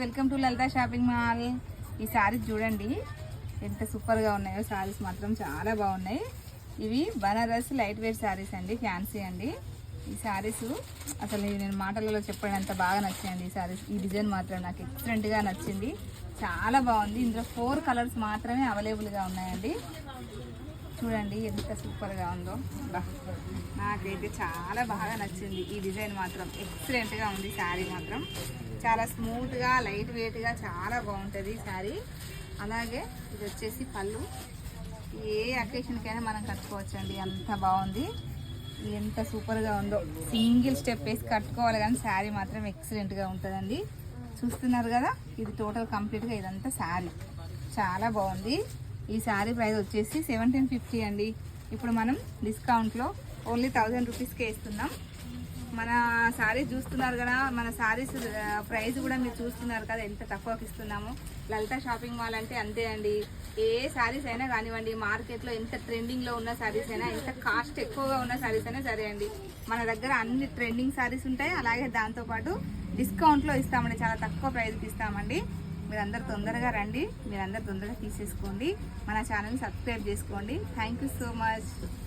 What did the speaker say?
Welcome to Lalitha shopping mall. ఈ సారీస్ చూడండి ఎంత సూపర్గా ఉన్నాయో. సారీస్ మాత్రం చాలా బాగున్నాయి. ఇవి బనారస్ లైట్ వెయిట్ సారీస్ అండి, ఫ్యాన్సీ అండి. ఈ సారీస్ అసలు నేను మాటలలో చెప్పడంత బాగా నచ్చాయండి. ఈ సారీస్, ఈ డిజైన్ మాత్రం నాకు ఎక్సలెంట్గా నచ్చింది, చాలా బాగుంది. ఇందులో 4 కలర్స్ మాత్రమే అవైలబుల్గా ఉన్నాయండి. చూడండి ఎంత సూపర్గా ఉందో. నాకైతే చాలా బాగా నచ్చింది ఈ డిజైన్ మాత్రం. ఎక్సలెంట్గా ఉంది శారీ మాత్రం. చాలా స్మూత్గా లైట్ వెయిట్గా చాలా బాగుంటుంది ఈ శారీ. అలాగే ఇది వచ్చేసి పళ్ళు. ఏ అకేషన్కైనా మనం కట్టుకోవచ్చండి, అంత బాగుంది. ఎంత సూపర్గా ఉందో. సింగిల్ స్టెప్ వేసి కట్టుకోవాలి కానీ శారీ మాత్రం ఎక్సలెంట్గా ఉంటుందండి. చూస్తున్నారు కదా, ఇది టోటల్ కంప్లీట్గా ఇదంతా శారీ చాలా బాగుంది. ఈ శారీ ప్రైస్ వచ్చేసి 1750 అండి. ఇప్పుడు మనం డిస్కౌంట్లో ఓన్లీ 1000 రూపీస్కే ఇస్తున్నాం. మన శారీస్ చూస్తున్నారు కదా, మన శారీస్ ప్రైస్ కూడా మీరు చూస్తున్నారు కదా ఎంత తక్కువకి ఇస్తున్నాము. లలిత షాపింగ్ మాల్ అంటే అంతే అండి. ఏ శారీస్ అయినా కానివ్వండి, మార్కెట్లో ఎంత ట్రెండింగ్లో ఉన్న శారీస్ అయినా, ఎంత కాస్ట్ ఎక్కువగా ఉన్న శారీస్ అయినా సరే అండి, మన దగ్గర అన్ని ట్రెండింగ్ శారీస్ ఉంటాయి. అలాగే దాంతోపాటు డిస్కౌంట్లో ఇస్తామండి, చాలా తక్కువ ప్రైస్కి ఇస్తామండి. మీరందరూ తొందరగా రండి, మీరందరూ తొందరగా తీసేసుకోండి. మన ఛానల్ని సబ్స్క్రైబ్ చేసుకోండి. Thank you so much.